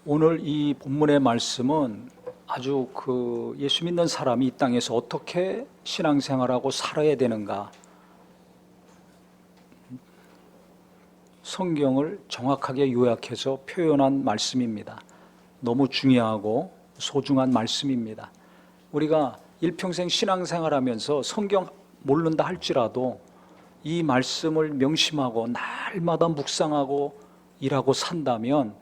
오늘 이 본문의 말씀은 아주 예수 믿는 사람이 이 땅에서 어떻게 신앙생활하고 살아야 되는가, 성경을 정확하게 요약해서 표현한 말씀입니다. 너무 중요하고 소중한 말씀입니다. 우리가 일평생 신앙생활하면서 성경 모른다 할지라도 이 말씀을 명심하고 날마다 묵상하고 일하고 산다면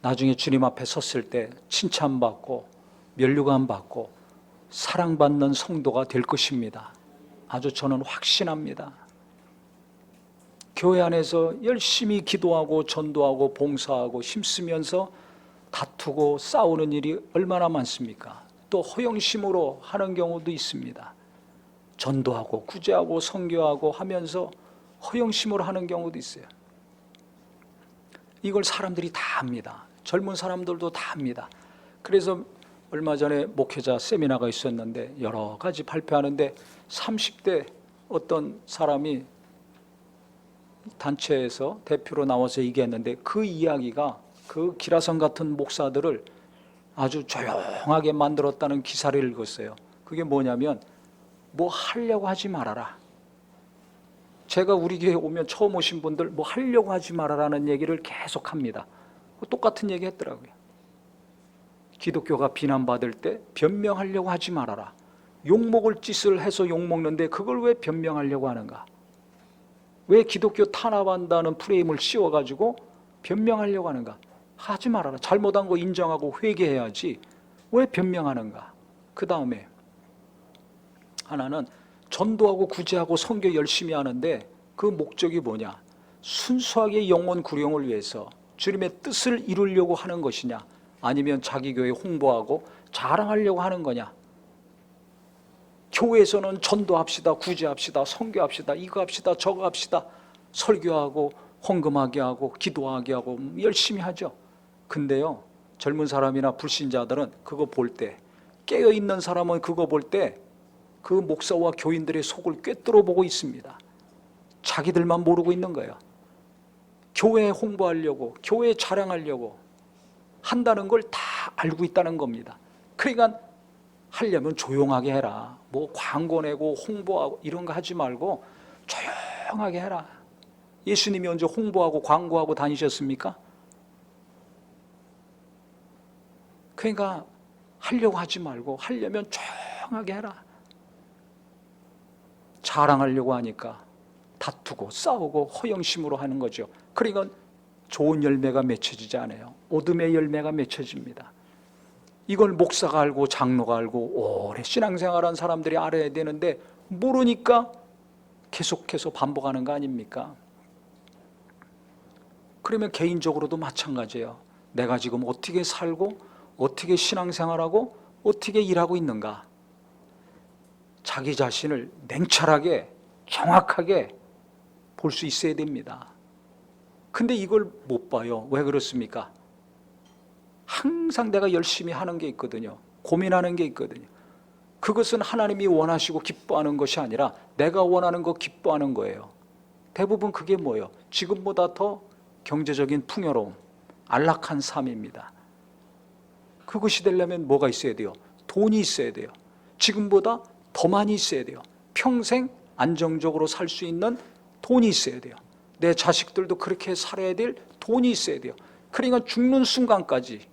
나중에 주님 앞에 섰을 때 칭찬받고 면류관 받고 사랑받는 성도가 될 것입니다. 아주 저는 확신합니다. 교회 안에서 열심히 기도하고 전도하고 봉사하고 힘쓰면서 다투고 싸우는 일이 얼마나 많습니까? 또 허영심으로 하는 경우도 있습니다. 전도하고 구제하고 선교하고 하면서 허영심으로 하는 경우도 있어요. 이걸 사람들이 다 합니다. 젊은 사람들도 다 합니다. 그래서 얼마 전에 목회자 세미나가 있었는데 여러 가지 발표하는데 30대 어떤 사람이 단체에서 대표로 나와서 얘기했는데 그 이야기가 그 기라성 같은 목사들을 아주 조용하게 만들었다는 기사를 읽었어요. 그게 뭐냐면 뭐 하려고 하지 말아라. 제가 우리 교회 오면 처음 오신 분들 뭐 하려고 하지 말아라는 얘기를 계속 합니다. 똑같은 얘기 했더라고요. 기독교가 비난받을 때 변명하려고 하지 말아라. 욕먹을 짓을 해서 욕먹는데 그걸 왜 변명하려고 하는가? 왜 기독교 탄압한다는 프레임을 씌워가지고 변명하려고 하는가? 하지 말아라. 잘못한 거 인정하고 회개해야지 왜 변명하는가? 그 다음에 하나는 전도하고 구제하고 선교 열심히 하는데 그 목적이 뭐냐? 순수하게 영혼 구령을 위해서 주님의 뜻을 이루려고 하는 것이냐? 아니면 자기 교회 홍보하고 자랑하려고 하는 거냐? 교회에서는 전도합시다, 구제합시다, 선교합시다, 이거 합시다, 저거 합시다, 설교하고 헌금하게 하고 기도하게 하고 열심히 하죠. 근데요, 젊은 사람이나 불신자들은 그거 볼 때, 깨어있는 사람은 그거 볼 때 그 목사와 교인들의 속을 꿰뚫어 보고 있습니다. 자기들만 모르고 있는 거예요. 교회 홍보하려고, 교회 자랑하려고 한다는 걸 다 알고 있다는 겁니다. 그러니까 하려면 조용하게 해라. 뭐 광고 내고 홍보하고 이런 거 하지 말고 조용하게 해라. 예수님이 언제 홍보하고 광고하고 다니셨습니까? 그러니까 하려고 하지 말고 하려면 조용하게 해라. 자랑하려고 하니까 다투고 싸우고 허영심으로 하는 거죠. 그러니까 좋은 열매가 맺혀지지 않아요. 어둠의 열매가 맺혀집니다. 이걸 목사가 알고 장로가 알고 오래 신앙생활한 사람들이 알아야 되는데 모르니까 계속해서 반복하는 거 아닙니까? 그러면 개인적으로도 마찬가지예요. 내가 지금 어떻게 살고 어떻게 신앙생활하고 어떻게 일하고 있는가? 자기 자신을 냉철하게 정확하게 볼 수 있어야 됩니다. 근데 이걸 못 봐요. 왜 그렇습니까? 항상 내가 열심히 하는 게 있거든요. 고민하는 게 있거든요. 그것은 하나님이 원하시고 기뻐하는 것이 아니라 내가 원하는 거 기뻐하는 거예요. 대부분 그게 뭐예요? 지금보다 더 경제적인 풍요로움, 안락한 삶입니다. 그것이 되려면 뭐가 있어야 돼요? 돈이 있어야 돼요. 지금보다 더 많이 있어야 돼요. 평생 안정적으로 살 수 있는 돈이 있어야 돼요. 내 자식들도 그렇게 살아야 될 돈이 있어야 돼요. 그러니까 죽는 순간까지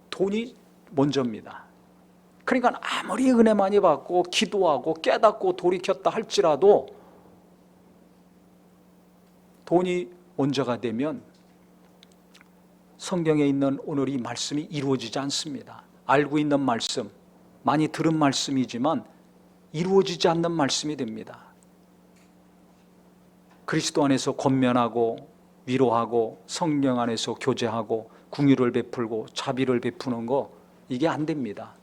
돈이 먼저입니다. 그러니까 아무리 은혜 많이 받고 기도하고 깨닫고 돌이켰다 할지라도 돈이 먼저가 되면 성경에 있는 오늘 이 말씀이 이루어지지 않습니다. 알고 있는 말씀, 많이 들은 말씀이지만 이루어지지 않는 말씀이 됩니다. 그리스도 안에서 권면하고 위로하고 성령 안에서 교제하고 긍휼을 베풀고 자비를 베푸는 거 이게 안 됩니다.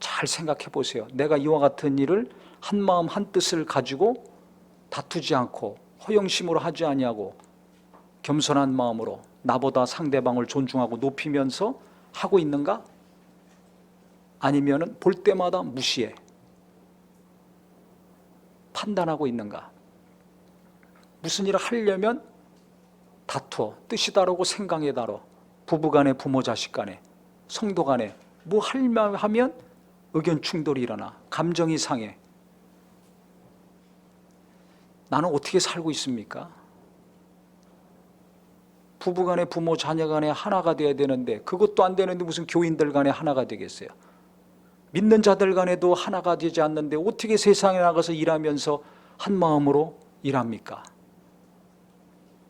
잘 생각해 보세요. 내가 이와 같은 일을 한 마음 한 뜻을 가지고 다투지 않고 허영심으로 하지 아니하고 겸손한 마음으로 나보다 상대방을 존중하고 높이면서 하고 있는가? 아니면은 볼 때마다 무시해 판단하고 있는가? 무슨 일을 하려면 다투어, 뜻이 다르고 생각이 다르, 부부간에, 부모 자식 간에, 성도 간에 뭐 할만 하면 의견 충돌이 일어나, 감정이 상해. 나는 어떻게 살고 있습니까? 부부간에, 부모 자녀 간에 하나가 돼야 되는데 그것도 안 되는데 무슨 교인들 간에 하나가 되겠어요? 믿는 자들 간에도 하나가 되지 않는데 어떻게 세상에 나가서 일하면서 한 마음으로 일합니까?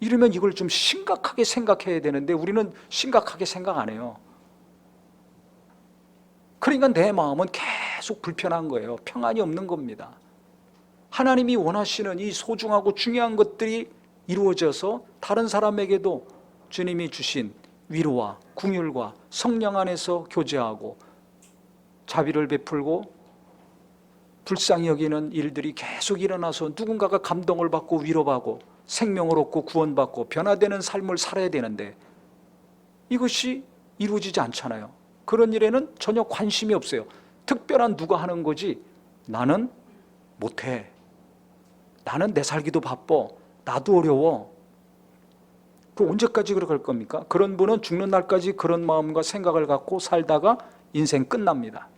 이러면 이걸 좀 심각하게 생각해야 되는데 우리는 심각하게 생각 안 해요. 그러니까 내 마음은 계속 불편한 거예요. 평안이 없는 겁니다. 하나님이 원하시는 이 소중하고 중요한 것들이 이루어져서 다른 사람에게도 주님이 주신 위로와 긍휼과 성령 안에서 교제하고 자비를 베풀고 불쌍히 여기는 일들이 계속 일어나서 누군가가 감동을 받고 위로받고 생명을 얻고 구원받고 변화되는 삶을 살아야 되는데 이것이 이루어지지 않잖아요. 그런 일에는 전혀 관심이 없어요. 특별한 누가 하는 거지 나는 못해. 나는 내 살기도 바빠. 나도 어려워. 그 언제까지 그럴 겁니까? 그런 분은 죽는 날까지 그런 마음과 생각을 갖고 살다가 인생 끝납니다.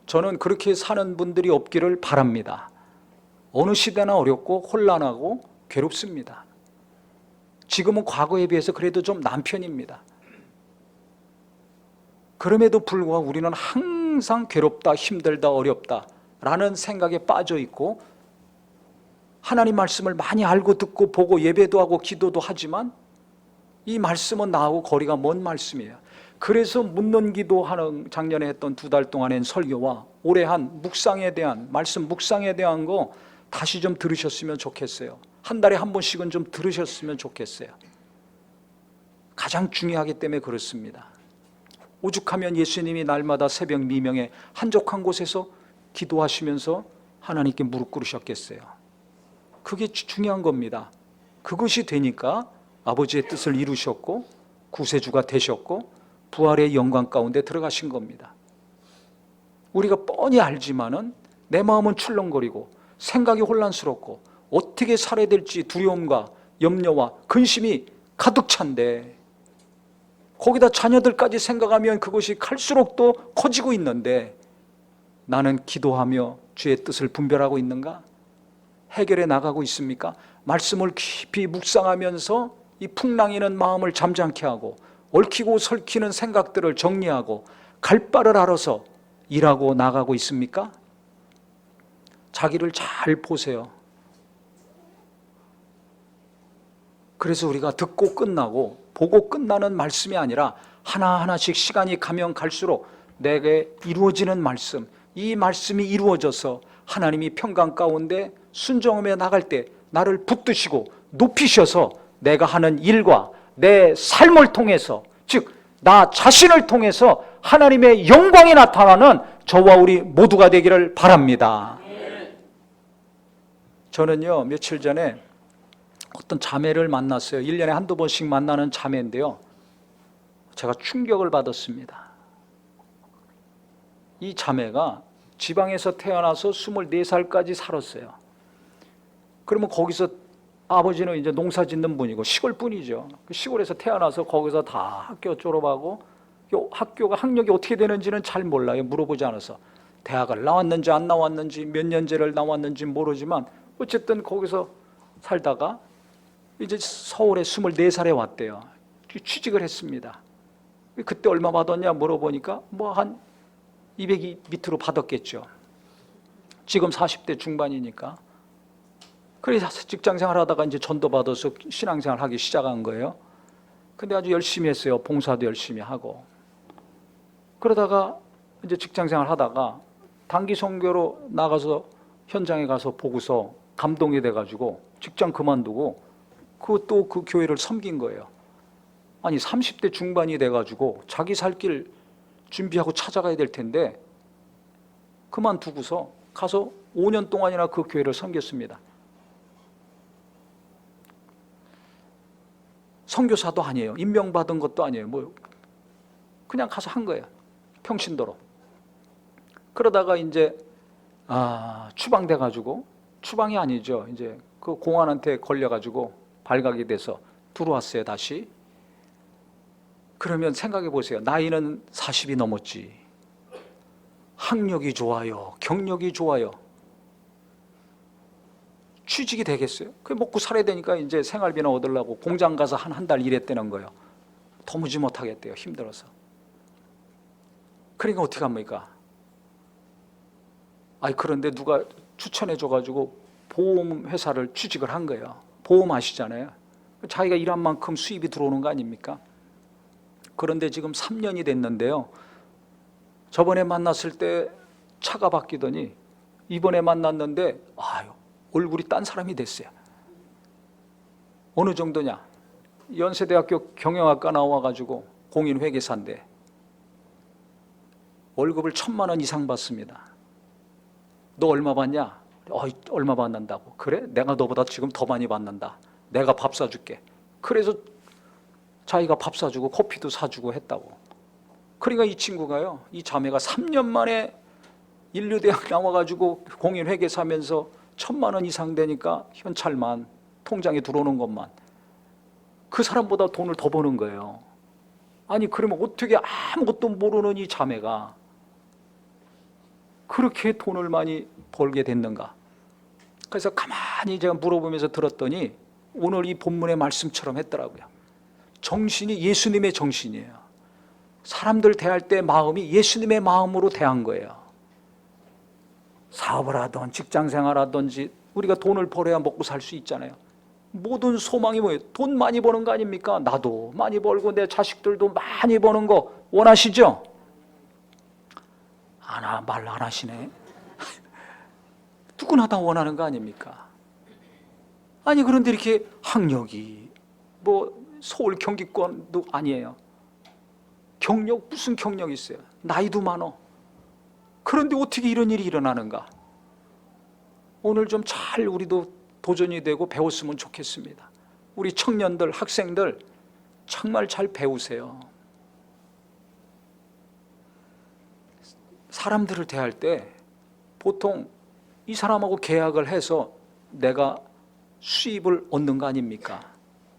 저는 그렇게 사는 분들이 없기를 바랍니다. 어느 시대나 어렵고 혼란하고 괴롭습니다. 지금은 과거에 비해서 그래도 좀 나은 편입니다. 그럼에도 불구하고 우리는 항상 괴롭다, 힘들다, 어렵다 라는 생각에 빠져 있고 하나님 말씀을 많이 알고 듣고 보고 예배도 하고 기도도 하지만 이 말씀은 나하고 거리가 먼 말씀이에요. 그래서 묻는 기도하는 작년에 했던 2달 동안의 설교와 올해 한 묵상에 대한 말씀 묵상에 대한 거 다시 좀 들으셨으면 좋겠어요. 한 달에 한 번씩은 좀 들으셨으면 좋겠어요. 가장 중요하기 때문에 그렇습니다. 오죽하면 예수님이 날마다 새벽 미명에 한적한 곳에서 기도하시면서 하나님께 무릎 꿇으셨겠어요. 그게 중요한 겁니다. 그것이 되니까 아버지의 뜻을 이루셨고 구세주가 되셨고 부활의 영광 가운데 들어가신 겁니다. 우리가 뻔히 알지만은 내 마음은 출렁거리고 생각이 혼란스럽고 어떻게 살아야 될지 두려움과 염려와 근심이 가득 찬데 거기다 자녀들까지 생각하면 그것이 갈수록 또 커지고 있는데 나는 기도하며 주의 뜻을 분별하고 있는가? 해결해 나가고 있습니까? 말씀을 깊이 묵상하면서 이 풍랑이는 마음을 잠잠케 하고 얽히고 설키는 생각들을 정리하고 갈 바를 알아서 일하고 나가고 있습니까? 자기를 잘 보세요. 그래서 우리가 듣고 끝나고 보고 끝나는 말씀이 아니라 하나하나씩 시간이 가면 갈수록 내게 이루어지는 말씀, 이 말씀이 이루어져서 하나님이 평강 가운데 순종하며 나갈 때 나를 붙드시고 높이셔서 내가 하는 일과 내 삶을 통해서, 즉 나 자신을 통해서 하나님의 영광이 나타나는 저와 우리 모두가 되기를 바랍니다. 저는요 며칠 전에 어떤 자매를 만났어요. 1년에 한두 번씩 만나는 자매인데요, 제가 충격을 받았습니다. 이 자매가 지방에서 태어나서 24살까지 살았어요. 그러면 거기서 아버지는 이제 농사 짓는 분이고 시골 분이죠. 시골에서 태어나서 거기서 다 학교 졸업하고 학교가 학력이 어떻게 되는지는 잘 몰라요. 물어보지 않아서. 대학을 나왔는지 안 나왔는지 몇 년제를 나왔는지 모르지만 어쨌든 거기서 살다가 이제 서울에 24살에 왔대요. 취직을 했습니다. 그때 얼마 받았냐 물어보니까 뭐 한 200이 밑으로 받았겠죠. 지금 40대 중반이니까. 그래서 직장생활 하다가 이제 전도 받아서 신앙생활 하기 시작한 거예요. 근데 아주 열심히 했어요. 봉사도 열심히 하고. 그러다가 이제 직장생활 하다가 단기 선교로 나가서 현장에 가서 보고서 감동이 돼가지고 직장 그만두고 또 그 교회를 섬긴 거예요. 아니 30대 중반이 돼가지고 자기 살 길 준비하고 찾아가야 될 텐데 그만두고서 가서 5년 동안이나 그 교회를 섬겼습니다. 선교사도 아니에요. 임명받은 것도 아니에요. 뭐 그냥 가서 한 거예요. 평신도로. 그러다가 이제 추방돼 가지고, 추방이 아니죠. 이제 그 공안한테 걸려 가지고 발각이 돼서 들어왔어요, 다시. 그러면 생각해 보세요. 나이는 40이 넘었지. 학력이 좋아요. 경력이 좋아요. 취직이 되겠어요? 그 먹고 살아야 되니까 이제 생활비나 얻으려고 공장 가서 한 달 일했다는 거예요. 도무지 못하겠대요. 힘들어서. 그러니까 어떻게 합니까? 그런데 누가 추천해줘가지고 보험회사를 취직을 한 거예요. 보험 아시잖아요. 자기가 일한 만큼 수입이 들어오는 거 아닙니까? 그런데 지금 3년이 됐는데요. 저번에 만났을 때 차가 바뀌더니 이번에 만났는데 얼굴이 딴 사람이 됐어요. 어느 정도냐? 연세대학교 경영학과 나와가지고 공인회계사인데 월급을 1,000만 원 이상 받습니다. 너 얼마 받냐? 얼마 받는다고. 그래? 내가 너보다 지금 더 많이 받는다. 내가 밥 사줄게. 그래서 자기가 밥 사주고 커피도 사주고 했다고. 그러니까 이 친구가요, 이 자매가 3년 만에 인류대학 나와가지고 공인회계사면서 1,000만 원 이상 되니까 현찰만 통장에 들어오는 것만 그 사람보다 돈을 더 버는 거예요. 그러면 어떻게 아무것도 모르는 이 자매가 그렇게 돈을 많이 벌게 됐는가? 그래서 가만히 제가 물어보면서 들었더니 오늘 이 본문의 말씀처럼 했더라고요. 정신이 예수님의 정신이에요. 사람들 대할 때 마음이 예수님의 마음으로 대한 거예요. 사업을 하든 직장생활 하든지 우리가 돈을 벌어야 먹고 살 수 있잖아요. 모든 소망이 뭐예요? 돈 많이 버는 거 아닙니까? 나도 많이 벌고 내 자식들도 많이 버는 거 원하시죠? 말 안 하시네. 누구나 다 원하는 거 아닙니까? 그런데 이렇게 학력이 서울 경기권도 아니에요. 경력 무슨 경력이 있어요? 나이도 많어. 그런데 어떻게 이런 일이 일어나는가? 오늘 좀 잘 우리도 도전이 되고 배웠으면 좋겠습니다. 우리 청년들, 학생들 정말 잘 배우세요. 사람들을 대할 때 보통 이 사람하고 계약을 해서 내가 수입을 얻는 거 아닙니까?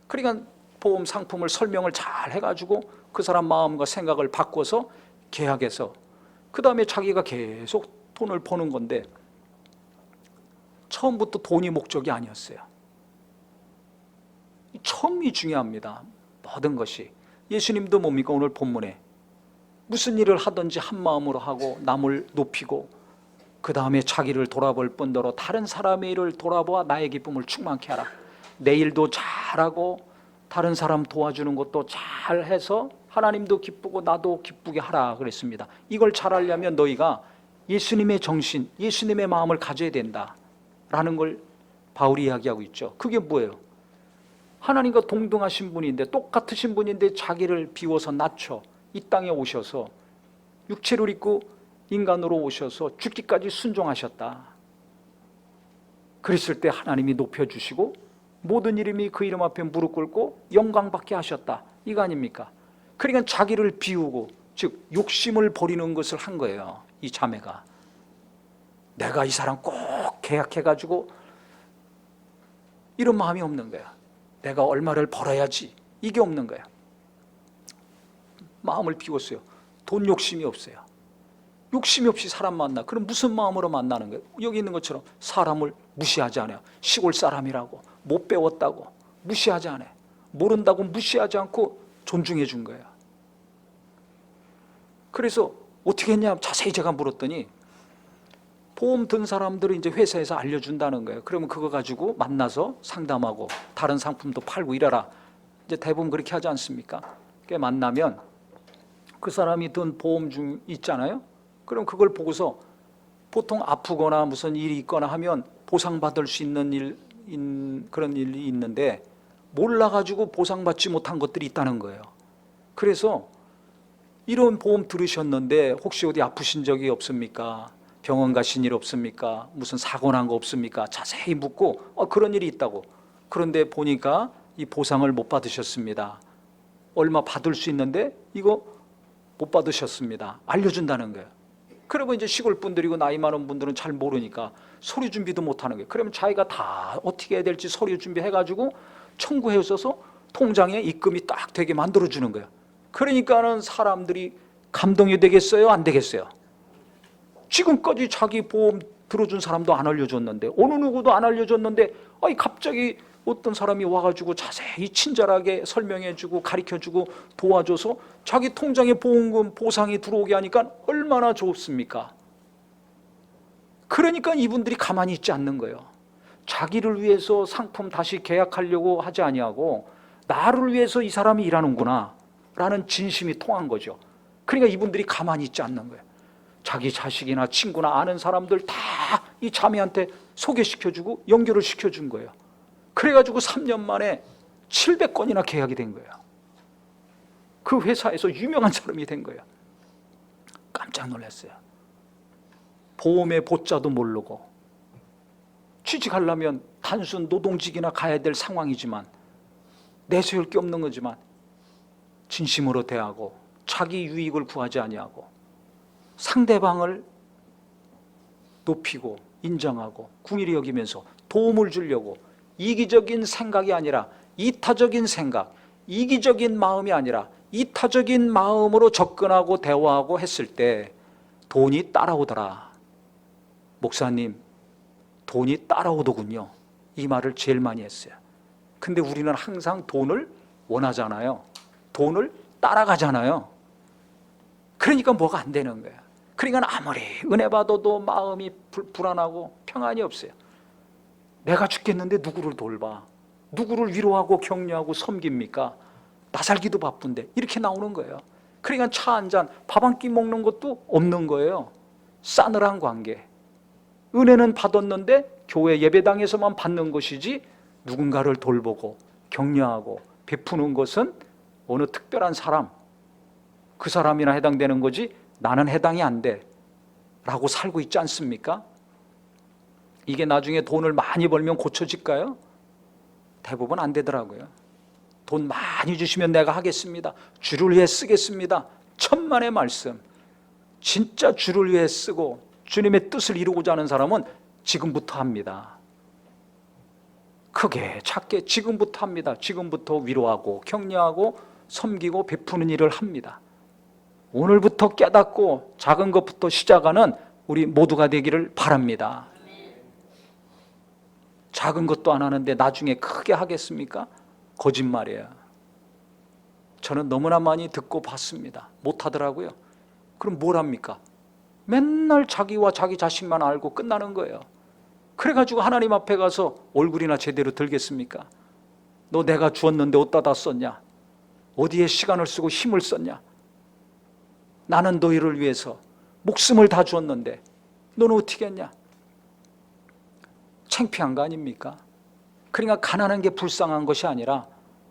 그러니까 보험 상품을 설명을 잘 해가지고 그 사람 마음과 생각을 바꿔서 계약해서 그 다음에 자기가 계속 돈을 버는 건데 처음부터 돈이 목적이 아니었어요. 처음이 중요합니다. 모든 것이. 예수님도 뭡니까? 오늘 본문에 무슨 일을 하든지 한 마음으로 하고 남을 높이고 그 다음에 자기를 돌아볼 뿐더러 다른 사람의 일을 돌아보아 나의 기쁨을 충만케 하라. 내 일도 잘하고 다른 사람 도와주는 것도 잘해서 하나님도 기쁘고 나도 기쁘게 하라 그랬습니다. 이걸 잘하려면 너희가 예수님의 정신, 예수님의 마음을 가져야 된다라는 걸 바울이 이야기하고 있죠. 그게 뭐예요? 하나님과 동등하신 분인데 똑같으신 분인데 자기를 비워서 낮춰 이 땅에 오셔서 육체를 입고 인간으로 오셔서 죽기까지 순종하셨다. 그랬을 때 하나님이 높여주시고 모든 이름이 그 이름 앞에 무릎 꿇고 영광받게 하셨다. 이거 아닙니까? 그러니까 자기를 비우고 즉 욕심을 버리는 것을 한 거예요. 이 자매가. 내가 이 사람 꼭 계약해가지고 이런 마음이 없는 거야. 내가 얼마를 벌어야지 이게 없는 거야. 마음을 비웠어요. 돈 욕심이 없어요. 욕심이 없이 사람 만나. 그럼 무슨 마음으로 만나는 거예요? 여기 있는 것처럼 사람을 무시하지 않아요. 시골 사람이라고 못 배웠다고 무시하지 않아요. 모른다고 무시하지 않고 존중해 준 거예요. 그래서 어떻게 했냐 자세히 제가 물었더니 보험 든 사람들을 이제 회사에서 알려준다는 거예요. 그러면 그거 가지고 만나서 상담하고 다른 상품도 팔고 이래라. 이제 대부분 그렇게 하지 않습니까? 만나면 그 사람이 든 보험 중 있잖아요. 그럼 그걸 보고서 보통 아프거나 무슨 일이 있거나 하면 보상받을 수 있는 그런 일이 있는데 몰라가지고 보상받지 못한 것들이 있다는 거예요. 그래서 이런 보험 들으셨는데 혹시 어디 아프신 적이 없습니까? 병원 가신 일 없습니까? 무슨 사고 난 거 없습니까? 자세히 묻고 그런 일이 있다고. 그런데 보니까 이 보상을 못 받으셨습니다. 얼마 받을 수 있는데 이거 못 받으셨습니다. 알려준다는 거예요. 그리고 이제 시골 분들이고 나이 많은 분들은 잘 모르니까 서류 준비도 못 하는 거예요. 그러면 자기가 다 어떻게 해야 될지 서류 준비해가지고 청구해 줘서 통장에 입금이 딱 되게 만들어주는 거예요. 그러니까는 사람들이 감동이 되겠어요? 안 되겠어요? 지금까지 자기 보험 들어준 사람도 안 알려줬는데, 어느 누구도 안 알려줬는데, 갑자기 어떤 사람이 와가지고 자세히 친절하게 설명해주고 가르쳐주고 도와줘서 자기 통장에 보험금 보상이 들어오게 하니까 얼마나 좋습니까? 그러니까 이분들이 가만히 있지 않는 거예요. 자기를 위해서 상품 다시 계약하려고 하지 아니하고 나를 위해서 이 사람이 일하는구나 라는 진심이 통한 거죠. 그러니까 이분들이 가만히 있지 않는 거예요. 자기 자식이나 친구나 아는 사람들 다 이 자매한테 소개시켜주고 연결을 시켜준 거예요. 그래가지고 3년 만에 700건이나 계약이 된 거예요. 그 회사에서 유명한 사람이 된 거예요. 깜짝 놀랐어요. 보험의 보자도 모르고 취직하려면 단순 노동직이나 가야 될 상황이지만 내세울 게 없는 거지만 진심으로 대하고 자기 유익을 구하지 아니하고 상대방을 높이고 인정하고 궁일이 여기면서 도움을 주려고 이기적인 생각이 아니라 이타적인 생각, 이기적인 마음이 아니라 이타적인 마음으로 접근하고 대화하고 했을 때 돈이 따라오더라. 목사님, 돈이 따라오더군요. 이 말을 제일 많이 했어요. 근데 우리는 항상 돈을 원하잖아요. 돈을 따라가잖아요. 그러니까 뭐가 안 되는 거예요. 그러니까 아무리 은혜 받아도 마음이 불안하고 평안이 없어요. 내가 죽겠는데 누구를 돌봐? 누구를 위로하고 격려하고 섬깁니까? 나 살기도 바쁜데 이렇게 나오는 거예요. 그러니까 차 한 잔, 밥 한 끼 먹는 것도 없는 거예요. 싸늘한 관계. 은혜는 받았는데 교회 예배당에서만 받는 것이지 누군가를 돌보고 격려하고 베푸는 것은 어느 특별한 사람, 그 사람이나 해당되는 거지 나는 해당이 안 돼 라고 살고 있지 않습니까? 이게 나중에 돈을 많이 벌면 고쳐질까요? 대부분 안 되더라고요. 돈 많이 주시면 내가 하겠습니다. 주를 위해 쓰겠습니다. 천만의 말씀. 진짜 주를 위해 쓰고 주님의 뜻을 이루고자 하는 사람은 지금부터 합니다. 크게 작게 지금부터 합니다. 지금부터 위로하고 격려하고 섬기고 베푸는 일을 합니다. 오늘부터 깨닫고 작은 것부터 시작하는 우리 모두가 되기를 바랍니다. 작은 것도 안 하는데 나중에 크게 하겠습니까? 거짓말이에요. 저는 너무나 많이 듣고 봤습니다. 못하더라고요. 그럼 뭘 합니까? 맨날 자기와 자기 자신만 알고 끝나는 거예요. 그래가지고 하나님 앞에 가서 얼굴이나 제대로 들겠습니까? 너 내가 주었는데 어디다 다 썼냐? 어디에 시간을 쓰고 힘을 썼냐? 나는 너희를 위해서 목숨을 다 주었는데 너는 어떻게 했냐? 창피한 거 아닙니까? 그러니까 가난한 게 불쌍한 것이 아니라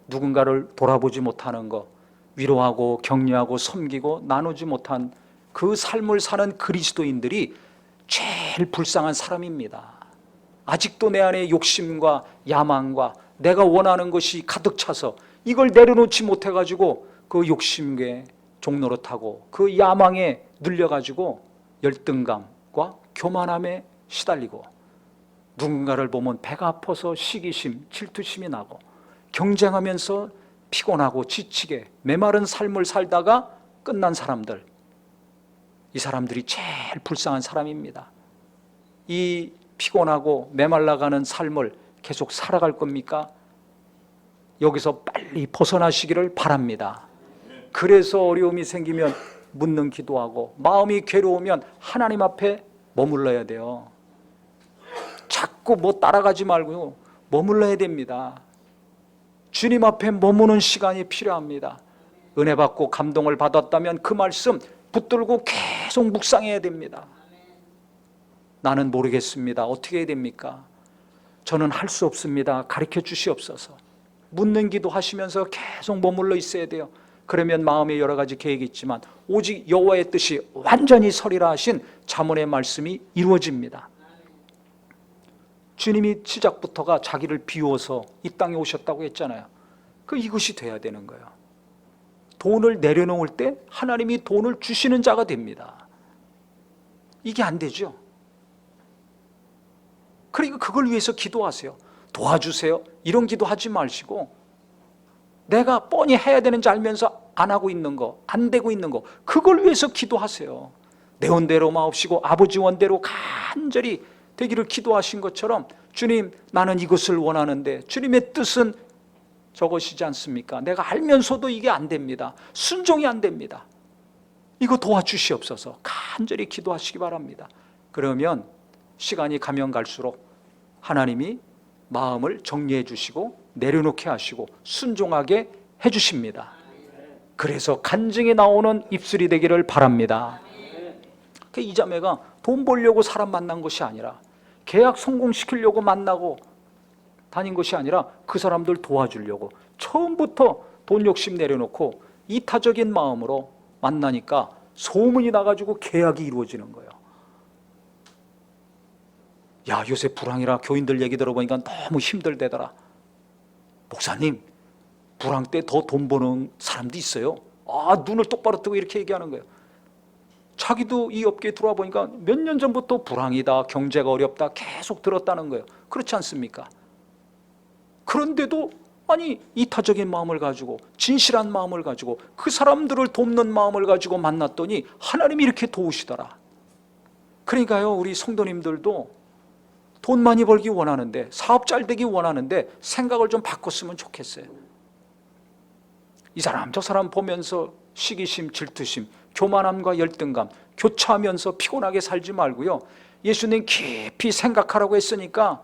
누군가를 돌아보지 못하는 것, 위로하고 격려하고 섬기고 나누지 못한 그 삶을 사는 그리스도인들이 제일 불쌍한 사람입니다. 아직도 내 안에 욕심과 야망과 내가 원하는 것이 가득 차서 이걸 내려놓지 못해가지고 그 욕심에 종로로 타고 그 야망에 눌려가지고 열등감과 교만함에 시달리고 누군가를 보면 배가 아파서 시기심, 질투심이 나고 경쟁하면서 피곤하고 지치게 메마른 삶을 살다가 끝난 사람들, 이 사람들이 제일 불쌍한 사람입니다. 이 피곤하고 메말라가는 삶을 계속 살아갈 겁니까? 여기서 빨리 벗어나시기를 바랍니다. 그래서 어려움이 생기면 묻는 기도하고 마음이 괴로우면 하나님 앞에 머물러야 돼요. 자꾸 뭐 따라가지 말고 머물러야 됩니다. 주님 앞에 머무는 시간이 필요합니다. 은혜 받고 감동을 받았다면 그 말씀 붙들고 계속 묵상해야 됩니다. 나는 모르겠습니다. 어떻게 해야 됩니까? 저는 할 수 없습니다. 가르쳐 주시옵소서. 묻는 기도하시면서 계속 머물러 있어야 돼요. 그러면 마음에 여러 가지 계획이 있지만 오직 여호와의 뜻이 완전히 서리라 하신 잠언의 말씀이 이루어집니다. 주님이 시작부터가 자기를 비워서 이 땅에 오셨다고 했잖아요. 이것이 돼야 되는 거예요. 돈을 내려놓을 때 하나님이 돈을 주시는 자가 됩니다. 이게 안 되죠. 그러니까 그걸 위해서 기도하세요. 도와주세요. 이런 기도하지 마시고 내가 뻔히 해야 되는지 알면서 안 하고 있는 거, 안 되고 있는 거, 그걸 위해서 기도하세요. 내 원대로 마옵시고 아버지 원대로 간절히 되기를 기도하신 것처럼, 주님 나는 이것을 원하는데 주님의 뜻은 저것이지 않습니까? 내가 알면서도 이게 안 됩니다. 순종이 안 됩니다. 이거 도와주시옵소서. 간절히 기도하시기 바랍니다. 그러면 시간이 가면 갈수록 하나님이 마음을 정리해 주시고 내려놓게 하시고 순종하게 해 주십니다. 그래서 간증이 나오는 입술이 되기를 바랍니다. 이 자매가 돈 벌려고 사람 만난 것이 아니라, 계약 성공시키려고 만나고 다닌 것이 아니라, 그 사람들 도와주려고 처음부터 돈 욕심 내려놓고 이타적인 마음으로 만나니까 소문이 나가지고 계약이 이루어지는 거예요. 야, 요새 불황이라 교인들 얘기 들어보니까 너무 힘들대더라. 목사님, 불황 때 더 돈 버는 사람도 있어요. 눈을 똑바로 뜨고 이렇게 얘기하는 거예요. 자기도 이 업계에 들어와 보니까 몇 년 전부터 불황이다, 경제가 어렵다 계속 들었다는 거예요. 그렇지 않습니까? 그런데도 이타적인 마음을 가지고, 진실한 마음을 가지고, 그 사람들을 돕는 마음을 가지고 만났더니 하나님이 이렇게 도우시더라. 그러니까요, 우리 성도님들도 돈 많이 벌기 원하는데, 사업 잘 되기 원하는데 생각을 좀 바꿨으면 좋겠어요. 이 사람 저 사람 보면서 시기심, 질투심, 교만함과 열등감, 교차하면서 피곤하게 살지 말고요, 예수님 깊이 생각하라고 했으니까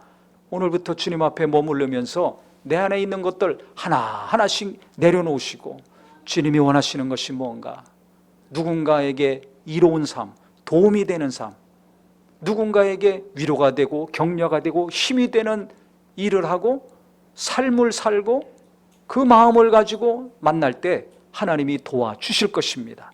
오늘부터 주님 앞에 머무르면서 내 안에 있는 것들 하나하나씩 내려놓으시고, 주님이 원하시는 것이 뭔가, 누군가에게 이로운 삶, 도움이 되는 삶, 누군가에게 위로가 되고 격려가 되고 힘이 되는 일을 하고 삶을 살고, 그 마음을 가지고 만날 때 하나님이 도와주실 것입니다.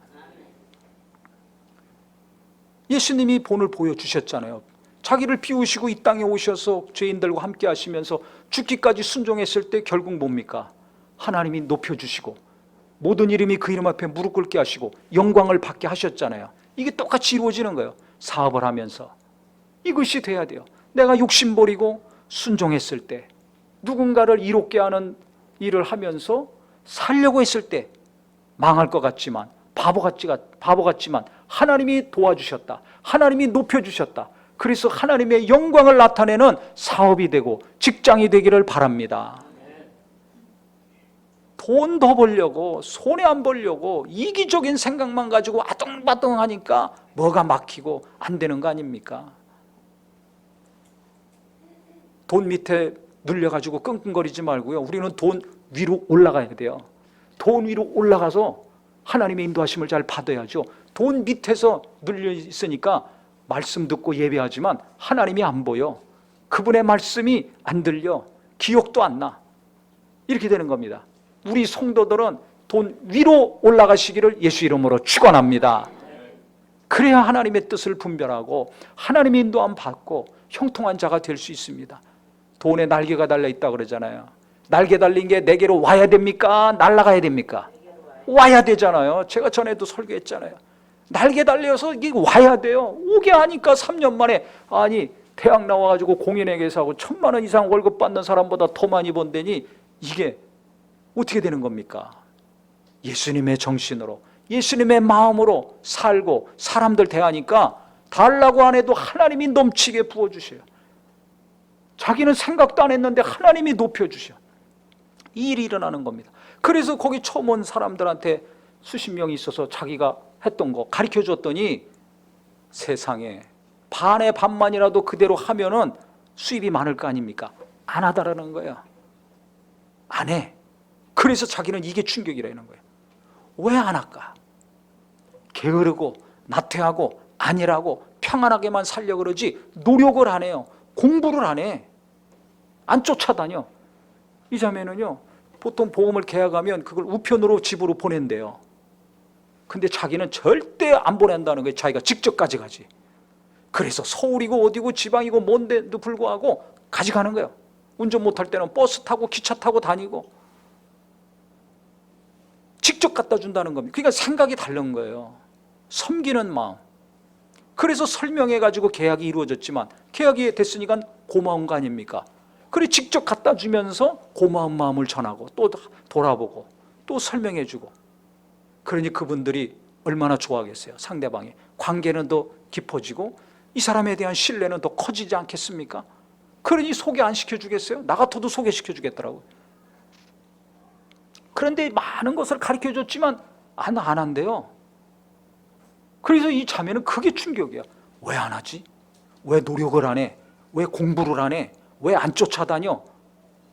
예수님이 본을 보여주셨잖아요. 자기를 비우시고 이 땅에 오셔서 죄인들과 함께 하시면서 죽기까지 순종했을 때 결국 뭡니까? 하나님이 높여주시고 모든 이름이 그 이름 앞에 무릎 꿇게 하시고 영광을 받게 하셨잖아요. 이게 똑같이 이루어지는 거예요. 사업을 하면서 이것이 돼야 돼요. 내가 욕심버리고 순종했을 때, 누군가를 이롭게 하는 일을 하면서 살려고 했을 때 망할 것 같지만, 바보 같지만 하나님이 도와주셨다, 하나님이 높여주셨다. 그래서 하나님의 영광을 나타내는 사업이 되고 직장이 되기를 바랍니다. 돈 더 벌려고, 손해 안 벌려고 이기적인 생각만 가지고 아둥바둥하니까 뭐가 막히고 안 되는 거 아닙니까? 돈 밑에 눌려가지고 끙끙거리지 말고요, 우리는 돈 위로 올라가야 돼요. 돈 위로 올라가서 하나님의 인도하심을 잘 받아야죠. 돈 밑에서 눌려 있으니까 말씀 듣고 예배하지만 하나님이 안 보여, 그분의 말씀이 안 들려, 기억도 안 나. 이렇게 되는 겁니다. 우리 성도들은 돈 위로 올라가시기를 예수 이름으로 축원합니다. 그래야 하나님의 뜻을 분별하고 하나님의 인도함 받고 형통한 자가 될 수 있습니다. 돈에 날개가 달려 있다 그러잖아요. 날개 달린 게 내게로 와야 됩니까? 날아가야 됩니까? 와야 되잖아요. 제가 전에도 설교했잖아요. 날개 달려서 이게 와야 돼요. 오게 하니까 3년 만에, 대학 나와가지고 공인회계사 하고 1,000만 원 이상 월급 받는 사람보다 더 많이 번다니, 이게 어떻게 되는 겁니까? 예수님의 정신으로, 예수님의 마음으로 살고 사람들 대하니까 달라고 안 해도 하나님이 넘치게 부어주셔요. 자기는 생각도 안 했는데 하나님이 높여주셔. 이 일이 일어나는 겁니다. 그래서 거기 처음 온 사람들한테 수십 명이 있어서 자기가 했던 거 가르쳐 줬더니, 세상에 반의 반만이라도 그대로 하면은 수입이 많을 거 아닙니까? 안 하다라는 거예요. 안 해. 그래서 자기는 이게 충격이라는 거예요. 왜 안 할까? 게으르고 나태하고 안일하고 평안하게만 살려 그러지 노력을 안 해요. 공부를 안 해. 안 쫓아다녀. 이 자매는요, 보통 보험을 계약하면 그걸 우편으로 집으로 보낸대요. 근데 자기는 절대 안 보낸다는 거예요. 자기가 직접 가져가지. 그래서 서울이고 어디고 지방이고 뭔데도 불구하고 가져가는 거예요. 운전 못할 때는 버스 타고 기차 타고 다니고 직접 갖다 준다는 겁니다. 그러니까 생각이 다른 거예요. 섬기는 마음. 그래서 설명해가지고 계약이 이루어졌지만, 계약이 됐으니까 고마운 거 아닙니까? 그래 직접 갖다 주면서 고마운 마음을 전하고 또 돌아보고 또 설명해 주고, 그러니 그분들이 얼마나 좋아하겠어요. 상대방의 관계는 더 깊어지고 이 사람에 대한 신뢰는 더 커지지 않겠습니까? 그러니 소개 안 시켜주겠어요? 나 같아도 소개시켜 주겠더라고요. 그런데 많은 것을 가르쳐줬지만 안 한대요. 그래서 이 자매는 그게 충격이야. 왜 안 하지? 왜 노력을 안 해? 왜 공부를 안 해? 왜 안 쫓아다녀?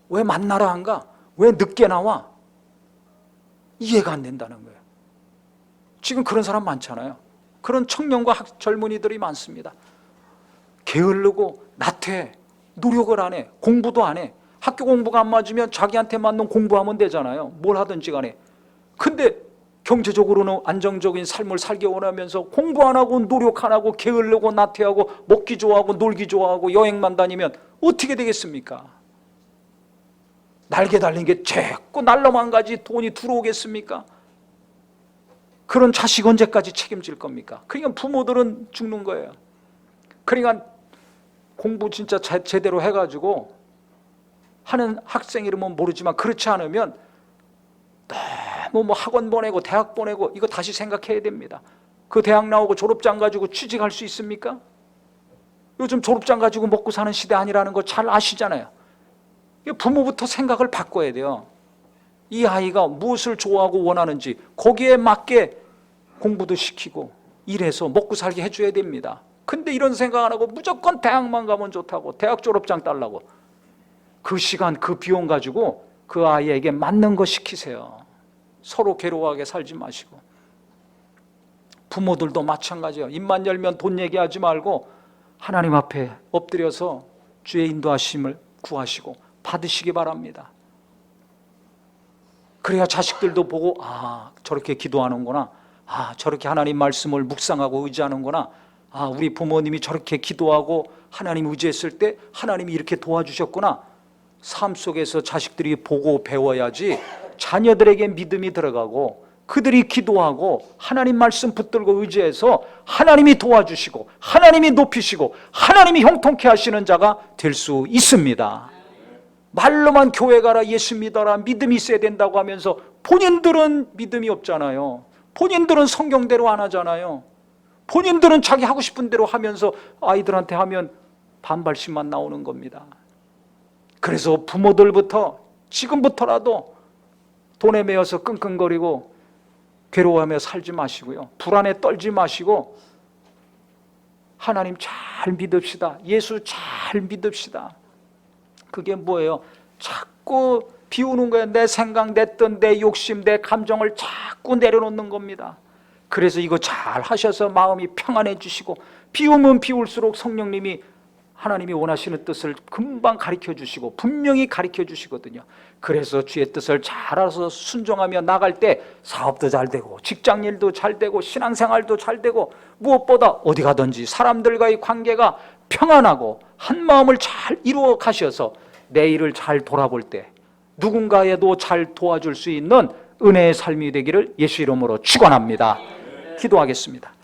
왜 만나러 안 가? 왜 늦게 나와? 이해가 안 된다는 거예요. 지금 그런 사람 많잖아요. 그런 청년과 젊은이들이 많습니다. 게으르고 나태해, 노력을 안 해, 공부도 안 해. 학교 공부가 안 맞으면 자기한테 맞는 공부하면 되잖아요. 뭘 하든지 간에. 근데 경제적으로는 안정적인 삶을 살기 원하면서 공부 안 하고 노력 안 하고 게으르고 나태하고 먹기 좋아하고 놀기 좋아하고 여행만 다니면 어떻게 되겠습니까? 날개 달린 게 자꾸 날로만 가지 돈이 들어오겠습니까? 그런 자식 언제까지 책임질 겁니까? 그러니까 부모들은 죽는 거예요. 그러니까 공부 진짜 제대로 해가지고 하는 학생 이름은 모르지만 그렇지 않으면 너무 뭐 학원 보내고 대학 보내고 이거 다시 생각해야 됩니다. 그 대학 나오고 졸업장 가지고 취직할 수 있습니까? 요즘 졸업장 가지고 먹고 사는 시대 아니라는 거 잘 아시잖아요. 부모부터 생각을 바꿔야 돼요. 이 아이가 무엇을 좋아하고 원하는지 거기에 맞게 공부도 시키고 일해서 먹고 살게 해줘야 됩니다. 근데 이런 생각 안 하고 무조건 대학만 가면 좋다고 대학 졸업장 달라고 그 시간 그 비용 가지고 그 아이에게 맞는 거 시키세요. 서로 괴로워하게 살지 마시고. 부모들도 마찬가지예요. 입만 열면 돈 얘기하지 말고 하나님 앞에 엎드려서 주의 인도하심을 구하시고 받으시기 바랍니다. 그래야 자식들도 보고 저렇게 기도하는구나, 저렇게 하나님 말씀을 묵상하고 의지하는구나, 우리 부모님이 저렇게 기도하고 하나님 의지했을 때 하나님이 이렇게 도와주셨구나. 삶 속에서 자식들이 보고 배워야지 자녀들에게 믿음이 들어가고 그들이 기도하고 하나님 말씀 붙들고 의지해서 하나님이 도와주시고 하나님이 높이시고 하나님이 형통케 하시는 자가 될 수 있습니다. 말로만 교회 가라, 예수 믿어라, 믿음이 있어야 된다고 하면서 본인들은 믿음이 없잖아요. 본인들은 성경대로 안 하잖아요. 본인들은 자기 하고 싶은 대로 하면서 아이들한테 하면 반발심만 나오는 겁니다. 그래서 부모들부터 지금부터라도 돈에 매여서 끙끙거리고 괴로워하며 살지 마시고요. 불안에 떨지 마시고 하나님 잘 믿읍시다. 예수 잘 믿읍시다. 그게 뭐예요? 자꾸 비우는 거예요. 내 생각, 내 뜻, 내 욕심, 내 감정을 자꾸 내려놓는 겁니다. 그래서 이거 잘 하셔서 마음이 평안해지시고 비우면 비울수록 성령님이 하나님이 원하시는 뜻을 금방 가르쳐 주시고 분명히 가르쳐 주시거든요. 그래서 주의 뜻을 잘 알아서 순종하며 나갈 때 사업도 잘 되고 직장일도 잘 되고 신앙생활도 잘 되고 무엇보다 어디 가든지 사람들과의 관계가 평안하고 한 마음을 잘 이루어 가셔서 내일을 잘 돌아볼 때 누군가에도 잘 도와줄 수 있는 은혜의 삶이 되기를 예수 이름으로 축원합니다. 기도하겠습니다.